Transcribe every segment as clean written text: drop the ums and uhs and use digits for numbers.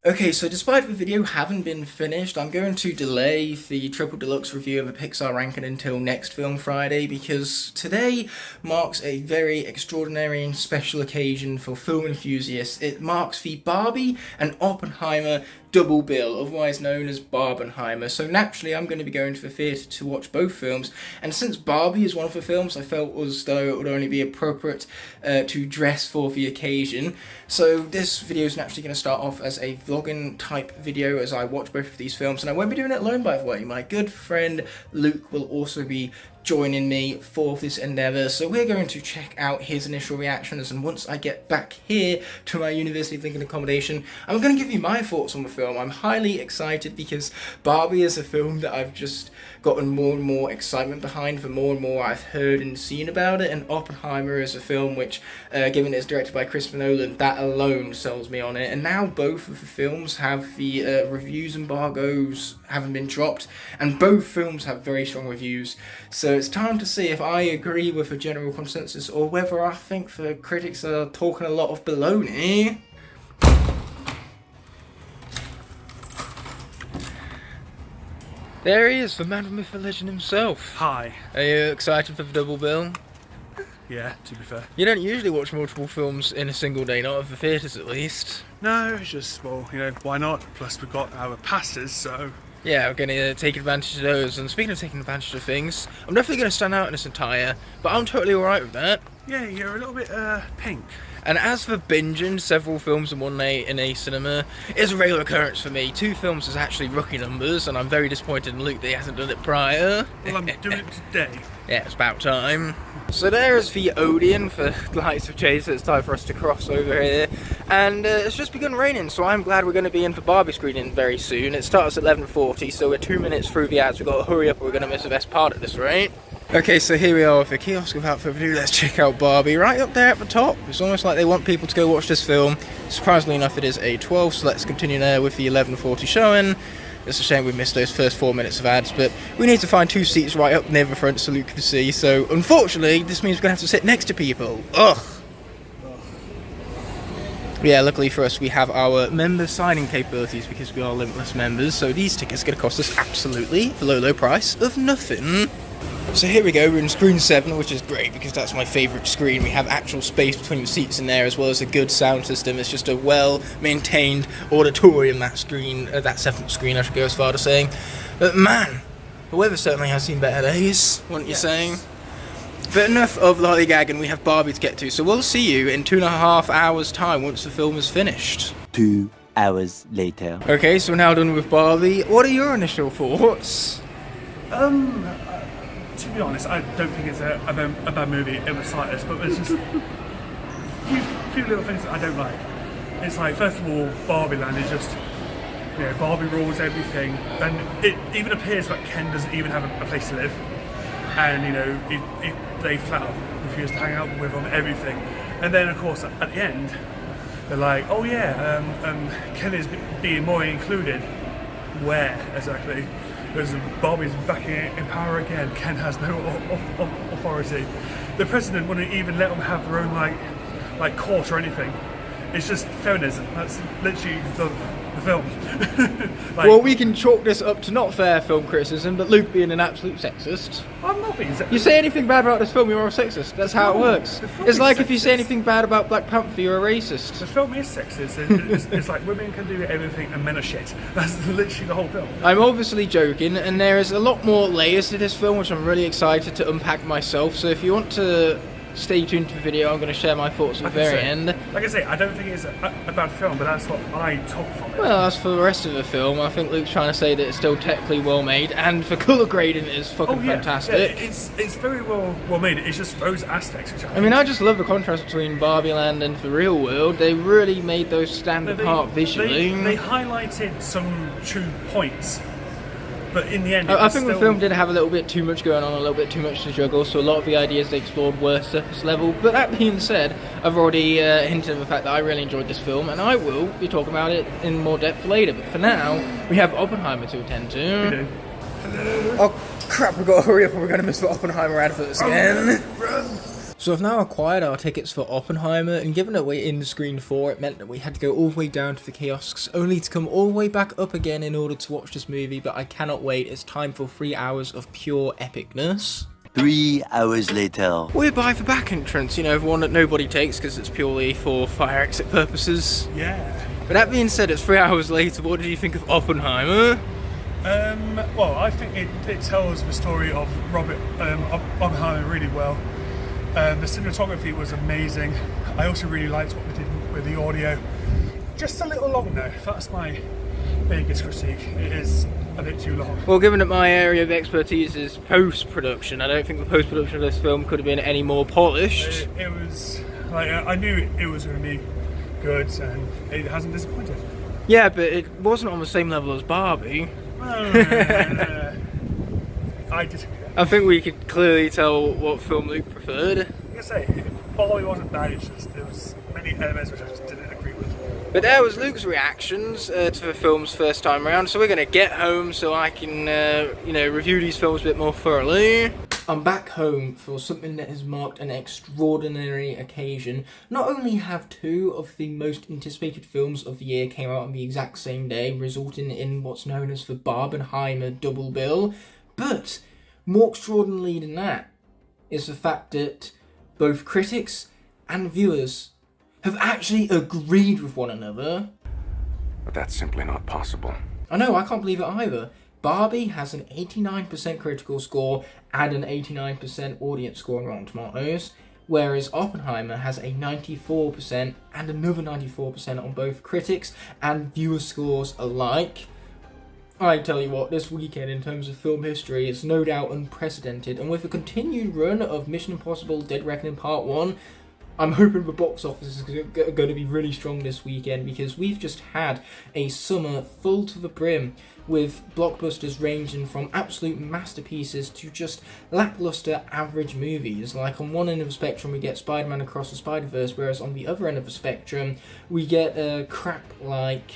Okay, so despite the video having been finished, I'm going to delay the Triple Deluxe review of the Pixar ranking until next Film Friday, because today marks a very extraordinary and special occasion for film enthusiasts. It marks the Barbie and Oppenheimer double bill, otherwise known as Barbenheimer. So naturally I'm going to be going to the theatre to watch both films, and since Barbie is one of the films, I felt as though it would only be appropriate to dress for the occasion. So this video is naturally going to start off as a vlogging type video as I watch both of these films, and I won't be doing it alone, by the way. My good friend Luke will also be joining me for this endeavour, so we're going to check out his initial reactions, and once I get back here to my University of Lincoln accommodation, I'm going to give you my thoughts on the film. I'm highly excited because Barbie is a film that I've just gotten more and more excitement behind the more and more I've heard and seen about it, and Oppenheimer is a film which, given it's directed by Christopher Nolan, that alone sells me on it. And now both of the films have the reviews embargoes haven't been dropped, and both films have very strong reviews, so it's time to see if I agree with the general consensus or whether I think the critics are talking a lot of baloney. There he is, the man with myth and legend himself. Hi. Are you excited for the double bill? Yeah, to be fair. You don't usually watch multiple films in a single day, not at the theatres at least. No, it's just, well, you know, why not? Plus we've got our passes, so... Yeah, we're going to take advantage of those, and speaking of taking advantage of things, I'm definitely going to stand out in this attire, but I'm totally alright with that. Yeah, you're a little bit, pink. And as for binging several films in one night in a cinema, it's a regular occurrence for me. 2 films is actually rookie numbers, and I'm very disappointed in Luke that he hasn't done it prior. Well, I'm doing it today. Yeah, it's about time. So there is the Odeon for the Lights of Chase. It's time for us to cross over here, and it's just begun raining, so I'm glad we're going to be in for Barbie screening very soon. It starts at 11:40, so we're 2 minutes through the ads. We've got to hurry up or we're going to miss the best part at this rate. Okay, so here we are with the kiosk. Without further ado, let's check out Barbie right up there at the top. It's almost like they want people to go watch this film. Surprisingly enough, it is a 12, so let's continue there with the 11:40 showing. It's a shame we missed those first 4 minutes of ads, but we need to find 2 seats right up near the front so Luke can see, so unfortunately this means we're going to have to sit next to people. Ugh! Yeah, luckily for us we have our member signing capabilities because we are limitless members, so these tickets are going to cost us absolutely the low price of nothing. So here we go, we're in screen 7, which is great because that's my favourite screen. We have actual space between the seats in there, as well as a good sound system. It's just a well-maintained auditorium, that screen, that 7th screen I should go as far to saying. But man, the weather certainly has seen better days, wouldn't you say? But enough of lollygagging, we have Barbie to get to, so we'll see you in 2.5 hours time once the film is finished. 2 hours later. Okay, so we're now done with Barbie. What are your initial thoughts? To be honest, I don't think it's a bad movie in the slightest, but there's just few little things that I don't like. It's like, first of all, Barbie Land is just, you know, Barbie rules everything, and it even appears that Ken doesn't even have a place to live, and you know, they flat out refuse to hang out with on everything. And then of course at the end, they're like, oh yeah, Ken is being more included. Where exactly? Because Barbie's back in power again. Ken has no authority. The president wouldn't even let them have their own like court or anything. It's just feminism. That's literally the film. Like, well, we can chalk this up to not fair film criticism, but Luke being an absolute sexist. I'm not being sexist. You say anything bad about this film, you're a sexist. That's how it works. It's like if you say anything bad about Black Panther, you're a racist. The film is sexist. It's like women can do everything and men are shit. That's literally the whole film. I'm obviously joking, and there is a lot more layers to this film, which I'm really excited to unpack myself. So if you want to stay tuned to the video, I'm going to share my thoughts at the very end. Like I say, I don't think it's a bad film, but that's what I took from it. Well, as for the rest of the film, I think Luke's trying to say that it's still technically well made, and for colour grading it is fucking fantastic. Yeah, it's very well made. It's just those aspects which I mean, I just love the contrast between Barbie Land and the real world. They really made those stand apart visually. They highlighted some true points. But in the end, I think the film did have a little bit too much going on, a little bit too much to juggle, so a lot of the ideas they explored were surface level. But that being said, I've already hinted at the fact that I really enjoyed this film, and I will be talking about it in more depth later. But for now, we have Oppenheimer to attend to. We do. Oh crap, we've got to hurry up or we're going to miss the Oppenheimer adverts again. So I've now acquired our tickets for Oppenheimer, and given that we're in screen 4, it meant that we had to go all the way down to the kiosks, only to come all the way back up again in order to watch this movie, but I cannot wait. It's time for 3 hours of pure epicness. 3 hours later. We're by the back entrance, you know, the one that nobody takes because it's purely for fire exit purposes. Yeah. But that being said, it's 3 hours later. What did you think of Oppenheimer? Well, I think it tells the story of Robert Oppenheimer really well. The cinematography was amazing. I also really liked what they did with the audio. Just a little long though. That's my biggest critique. It is a bit too long. Well, given that my area of expertise is post-production, I don't think the post-production of this film could have been any more polished. It was like I knew it was going to be good, and it hasn't disappointed. Yeah, but it wasn't on the same level as Barbie. I disagree. I think we could clearly tell what film Luke preferred. I can say Barbie wasn't bad. It's just there was many elements which I just didn't agree with. But there was Luke's reactions to the film's first time around, so we're going to get home so I can, review these films a bit more thoroughly. I'm back home for something that has marked an extraordinary occasion. Not only have 2 of the most anticipated films of the year came out on the exact same day, resulting in what's known as the Barbenheimer double bill, but more extraordinary than that is the fact that both critics and viewers have actually agreed with one another. But that's simply not possible. I know, I can't believe it either. Barbie has an 89% critical score and an 89% audience score on Rotten Tomatoes, whereas Oppenheimer has a 94% and another 94% on both critics and viewer scores alike. I tell you what, this weekend in terms of film history is no doubt unprecedented, and with the continued run of Mission Impossible Dead Reckoning Part 1, I'm hoping the box office is going to be really strong this weekend, because we've just had a summer full to the brim with blockbusters ranging from absolute masterpieces to just lackluster average movies. Like on one end of the spectrum we get Spider-Man Across the Spider-Verse, whereas on the other end of the spectrum we get crap like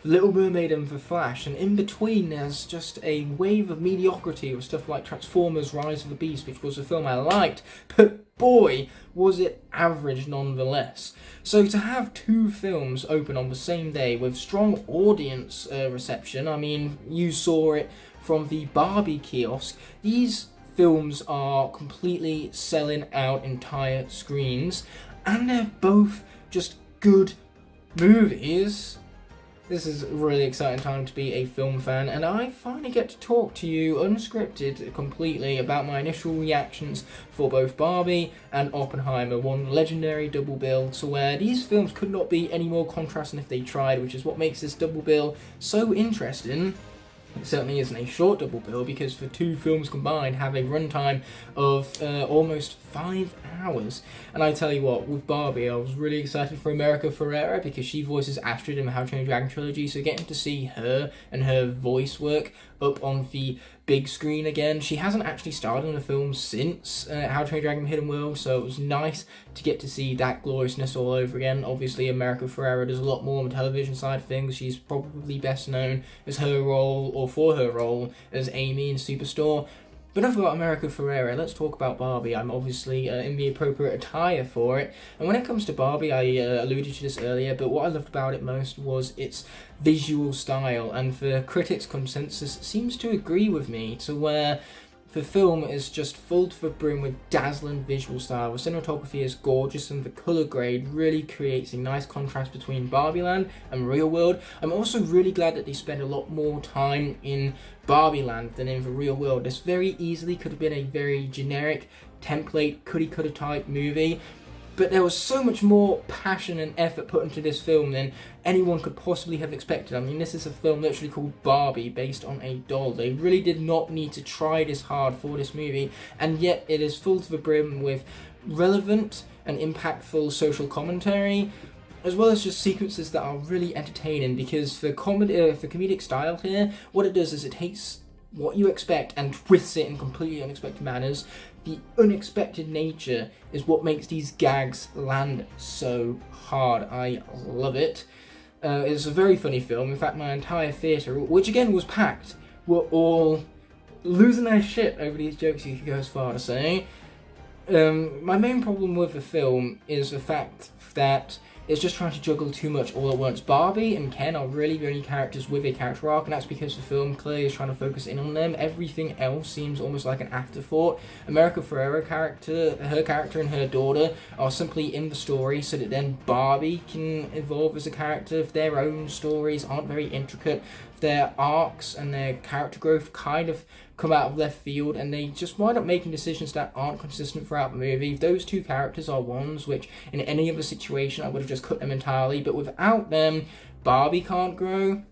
Little Mermaid and The Flash, and in between there's just a wave of mediocrity with stuff like Transformers Rise of the Beast, which was a film I liked, but boy, was it average nonetheless. So to have 2 films open on the same day with strong audience reception, I mean, you saw it from the Barbie kiosk, these films are completely selling out entire screens, and they're both just good movies. This is a really exciting time to be a film fan, and I finally get to talk to you unscripted completely about my initial reactions for both Barbie and Oppenheimer, one legendary double bill to where these films could not be any more contrasting if they tried, which is what makes this double bill so interesting. It certainly isn't a short double bill, because the 2 films combined have a runtime of almost 5 hours. And I tell you what, with Barbie, I was really excited for America Ferrera because she voices Astrid in the How to Train Your Dragon trilogy, so getting to see her and her voice work up on the big screen again. She hasn't actually starred in a film since How to Train Your Dragon Hidden World, so it was nice to get to see that gloriousness all over again. Obviously, America Ferrera does a lot more on the television side of things. She's probably best known as her role, or for her role, as Amy in Superstore. But enough about America Ferrera, let's talk about Barbie. I'm obviously in the appropriate attire for it. And when it comes to Barbie, I alluded to this earlier, but what I loved about it most was its visual style. And the critics' consensus seems to agree with me, to where the film is just full to the brim with dazzling visual style. The cinematography is gorgeous, and the colour grade really creates a nice contrast between Barbie Land and Real World. I'm also really glad that they spend a lot more time in Barbie Land than in the real world. This very easily could have been a very generic template cookie cutter type movie, but there was so much more passion and effort put into this film than anyone could possibly have expected. I mean, this is a film literally called Barbie, based on a doll. They really did not need to try this hard for this movie, and yet it is full to the brim with relevant and impactful social commentary, as well as just sequences that are really entertaining, because for comedic style here, what it does is it takes what you expect and twists it in completely unexpected manners. The unexpected nature is what makes these gags land so hard. I love it. It's a very funny film. In fact, my entire theatre, which again was packed, were all losing their shit over these jokes, you could go as far to say. My main problem with the film is the fact that it's just trying to juggle too much all at once. Barbie and Ken are really the only characters with a character arc, and that's because the film clearly is trying to focus in on them. Everything else seems almost like an afterthought. America Ferrera her character and her daughter are simply in the story so that then Barbie can evolve as a character. If their own stories aren't very intricate, their arcs and their character growth kind of come out of left field, and they just wind up making decisions that aren't consistent throughout the movie. Those two characters are ones which, in any other situation, I would have just cut them entirely, but without them, Barbie can't grow.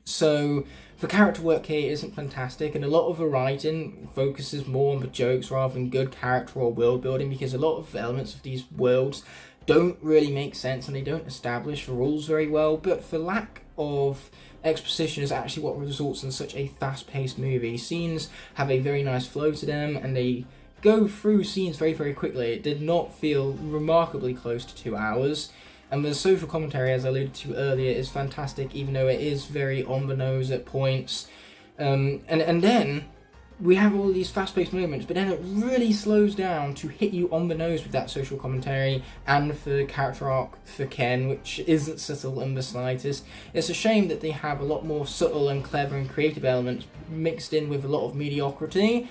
So the character work here isn't fantastic, and a lot of the writing focuses more on the jokes rather than good character or world building, because a lot of elements of these worlds don't really make sense and they don't establish the rules very well. But the lack of exposition is actually what results in such a fast-paced movie. Scenes have a very nice flow to them, and they go through scenes very, very quickly. It did not feel remarkably close to 2 hours. And the social commentary, as I alluded to earlier, is fantastic, even though it is very on the nose at points. And then we have all these fast-paced moments, but then it really slows down to hit you on the nose with that social commentary and the character arc for Ken, which isn't subtle in the slightest. It's a shame that they have a lot more subtle and clever and creative elements mixed in with a lot of mediocrity,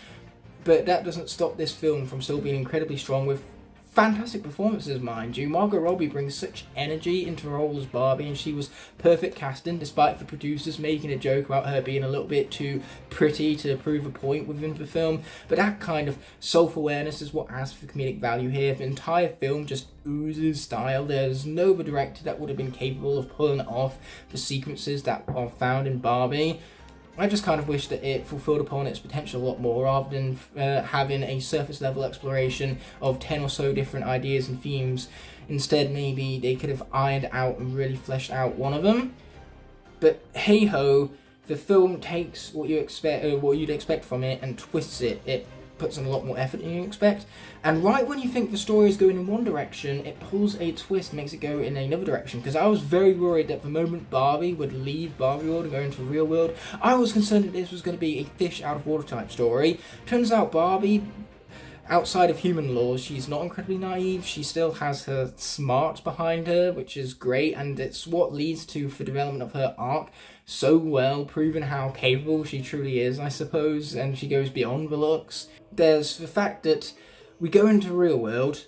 but that doesn't stop this film from still being incredibly strong with fantastic performances, mind you. Margot Robbie brings such energy into her role as Barbie, and she was perfect casting despite the producers making a joke about her being a little bit too pretty to prove a point within the film. But that kind of self-awareness is what adds for comedic value here. The entire film just oozes style. There's no other director that would have been capable of pulling off the sequences that are found in Barbie. I just kind of wish that it fulfilled upon its potential a lot more, rather than having a surface level exploration of 10 or so different ideas and themes. Instead, maybe they could have ironed out and really fleshed out one of them. But hey ho, the film takes what you'd expect from it and twists it. It puts in a lot more effort than you expect, and right when you think the story is going in one direction, it pulls a twist and makes it go in another direction. Because I was very worried that the moment Barbie would leave Barbie world and go into the real world, I was concerned that this was going to be a fish out of water type story. Turns out Barbie, outside of human laws, she's not incredibly naive. She still has her smarts behind her, which is great, and it's what leads to the development of her arc so well, proving how capable she truly is, I suppose, and she goes beyond the looks. There's the fact that we go into the real world,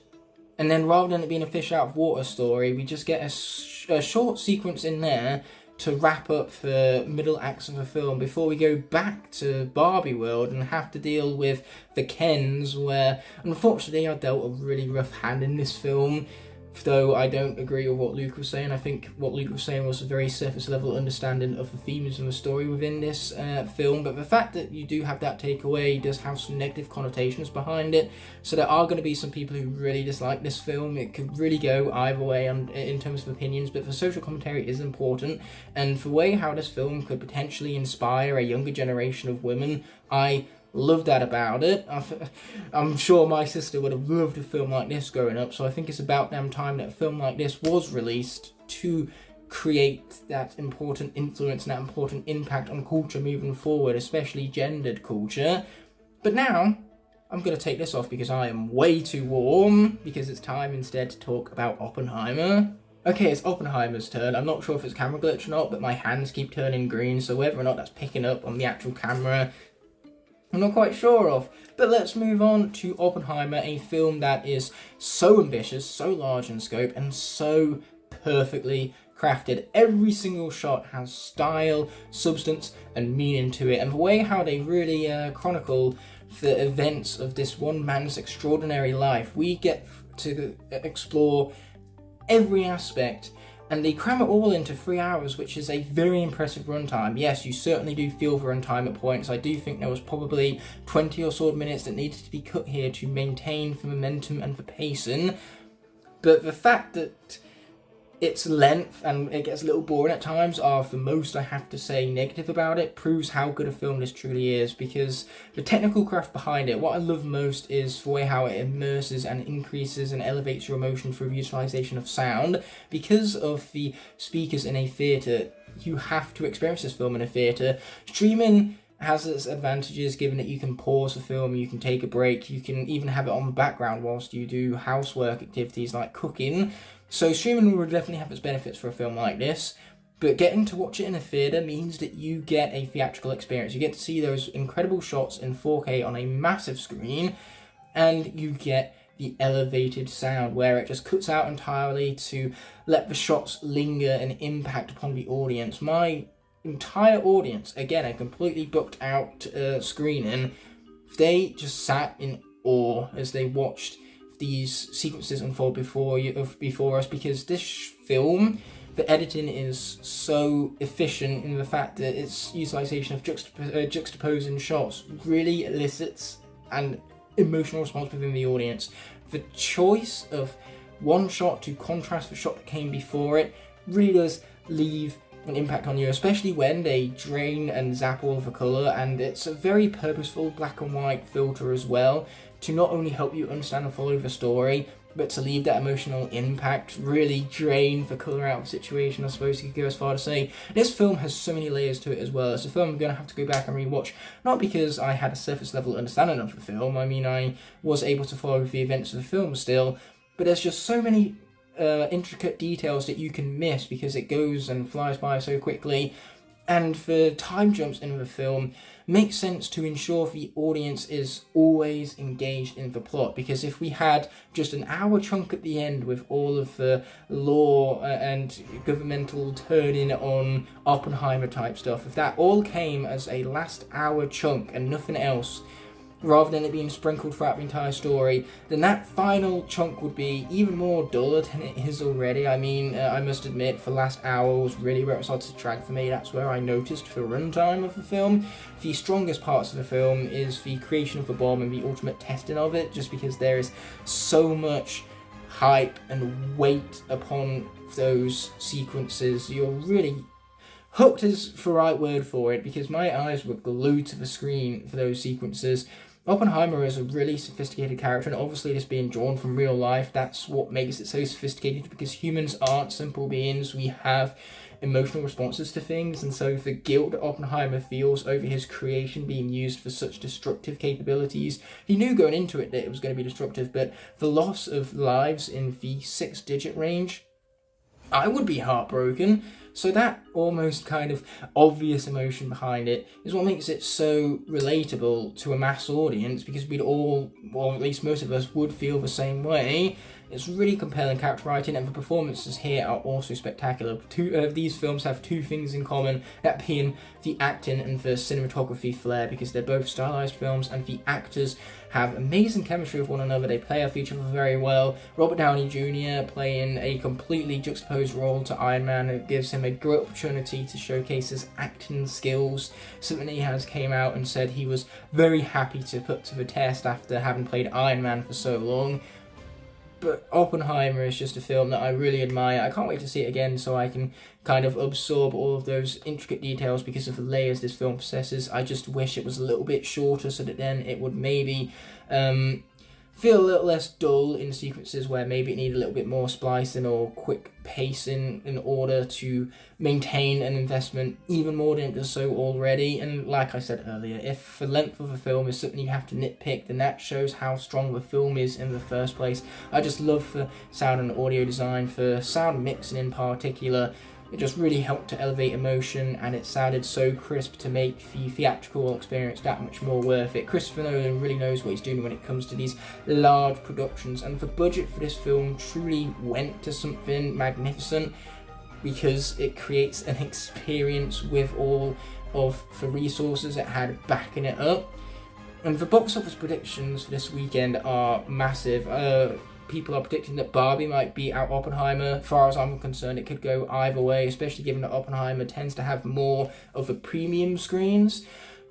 and then rather than it being a fish out of water story, we just get a short sequence in there to wrap up the middle acts of the film before we go back to Barbie world and have to deal with the Kens, where unfortunately I dealt a really rough hand in this film. Though I don't agree with what Luke was saying. I think what Luke was saying was a very surface level understanding of the themes and the story within this film, but the fact that you do have that takeaway does have some negative connotations behind it, so there are going to be some people who really dislike this film. It could really go either way in terms of opinions, but the social commentary is important, and the way how this film could potentially inspire a younger generation of women, I love that about it. I'm sure my sister would have loved a film like this growing up, so I think it's about damn time that a film like this was released to create that important influence and that important impact on culture moving forward, especially gendered culture. But now, I'm going to take this off because I am way too warm, because it's time instead to talk about Oppenheimer. Okay, it's Oppenheimer's turn. I'm not sure if it's camera glitch or not, but my hands keep turning green, so whether or not that's picking up on the actual camera, I'm not quite sure of. But let's move on to Oppenheimer, a film that is so ambitious, so large in scope, and so perfectly crafted. Every single shot has style, substance, and meaning to it. And the way how they really chronicle the events of this one man's extraordinary life, we get to explore every aspect. And they cram it all into 3 hours, which is a very impressive runtime. Yes, you certainly do feel the runtime at points. I do think there was probably 20 or so minutes that needed to be cut here to maintain the momentum and the pacing. But the fact that its length and it gets a little boring at times are the most I have to say negative about it. Proves how good a film this truly is, because the technical craft behind it, what I love most is the way how it immerses and increases and elevates your emotion through the utilisation of sound. Because of the speakers in a theatre, you have to experience this film in a theatre. Streaming has its advantages, given that you can pause the film, you can take a break, you can even have it on the background whilst you do housework activities like cooking. So streaming will definitely have its benefits for a film like this. But getting to watch it in a theatre means that you get a theatrical experience. You get to see those incredible shots in 4K on a massive screen, and you get the elevated sound where it just cuts out entirely to let the shots linger and impact upon the audience. My entire audience, again, a completely booked out screening, they just sat in awe as they watched these sequences unfold before us, because this film, the editing is so efficient in the fact that its utilization of juxtaposing shots really elicits an emotional response within the audience. The choice of one shot to contrast the shot that came before it really does leave an impact on you, especially when they drain and zap all of the colour, and it's a very purposeful black and white filter as well, to not only help you understand and follow the story, but to leave that emotional impact, really drain the colour out of the situation. I suppose you could go as far to say this film has so many layers to it as well. It's a film I'm going to have to go back and rewatch, not because I had a surface level understanding of the film, I mean I was able to follow the events of the film still, but there's just so many intricate details that you can miss because it goes and flies by so quickly. And the time jumps in the film makes sense to ensure the audience is always engaged in the plot, because if we had just an hour chunk at the end with all of the law and governmental turning on Oppenheimer type stuff, if that all came as a last hour chunk and nothing else, rather than it being sprinkled throughout the entire story, then that final chunk would be even more duller than it is already. I mean, I must admit, the last hour was really where it started to drag for me. That's where I noticed the runtime of the film. The strongest parts of the film is the creation of the bomb and the ultimate testing of it, just because there is so much hype and weight upon those sequences. You're really hooked is the right word for it, because my eyes were glued to the screen for those sequences. Oppenheimer is a really sophisticated character, and obviously this being drawn from real life, that's what makes it so sophisticated, because humans aren't simple beings. We have emotional responses to things, and so the guilt that Oppenheimer feels over his creation being used for such destructive capabilities, he knew going into it that it was going to be destructive, but the loss of lives in the 6-digit range, I would be heartbroken. So that almost kind of obvious emotion behind it is what makes it so relatable to a mass audience, because we'd all, or at least most of us, would feel the same way. It's really compelling character writing, and the performances here are also spectacular. These films have two things in common, that being the acting and the cinematography flair, because they're both stylized films, and the actors have amazing chemistry with one another. They play off each other very well. Robert Downey Jr. playing a completely juxtaposed role to Iron Man, it gives him a great opportunity to showcase his acting skills, something he has came out and said he was very happy to put to the test after having played Iron Man for so long. But Oppenheimer is just a film that I really admire. I can't wait to see it again so I can kind of absorb all of those intricate details because of the layers this film possesses. I just wish it was a little bit shorter so that then it would maybe feel a little less dull in sequences where maybe it needed a little bit more splicing or quick pacing in order to maintain an investment even more than it does so already. And like I said earlier, if the length of a film is something you have to nitpick, then that shows how strong the film is in the first place. I just love the sound and audio design, for sound mixing in particular. It just really helped to elevate emotion, and it sounded so crisp to make the theatrical experience that much more worth it. Christopher Nolan really knows what he's doing when it comes to these large productions, and the budget for this film truly went to something magnificent, because it creates an experience with all of the resources it had backing it up. And the box office predictions for this weekend are massive. People are predicting that Barbie might beat out Oppenheimer. As far as I'm concerned, it could go either way, especially given that Oppenheimer tends to have more of the premium screens.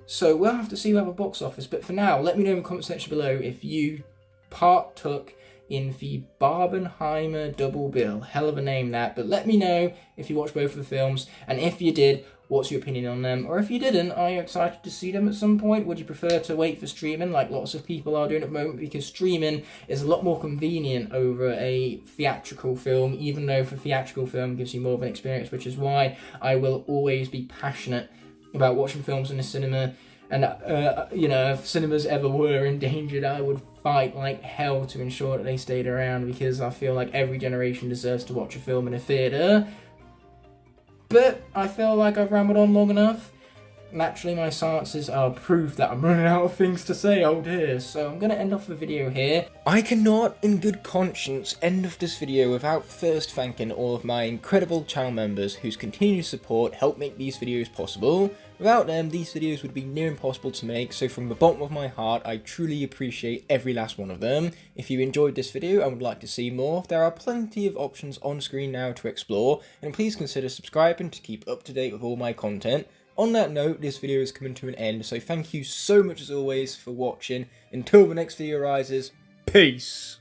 So we'll have to see about the box office. But for now, let me know in the comment section below if you partook in the Barbenheimer double bill. Hell of a name that. But let me know if you watched both of the films, and if you did, what's your opinion on them? Or if you didn't, are you excited to see them at some point? Would you prefer to wait for streaming like lots of people are doing at the moment? Because streaming is a lot more convenient over a theatrical film, even though for theatrical film gives you more of an experience, which is why I will always be passionate about watching films in the cinema And, you know, if cinemas ever were endangered, I would fight like hell to ensure that they stayed around, because I feel like every generation deserves to watch a film in a theatre. But I feel like I've rambled on long enough. Naturally, my silences are proof that I'm running out of things to say, oh dear, so I'm going to end off the video here. I cannot, in good conscience, end off this video without first thanking all of my incredible channel members whose continued support help make these videos possible. Without them, these videos would be near impossible to make, so from the bottom of my heart, I truly appreciate every last one of them. If you enjoyed this video and would like to see more, there are plenty of options on screen now to explore, and please consider subscribing to keep up to date with all my content. On that note, this video is coming to an end, so thank you so much as always for watching. Until the next video arises, peace!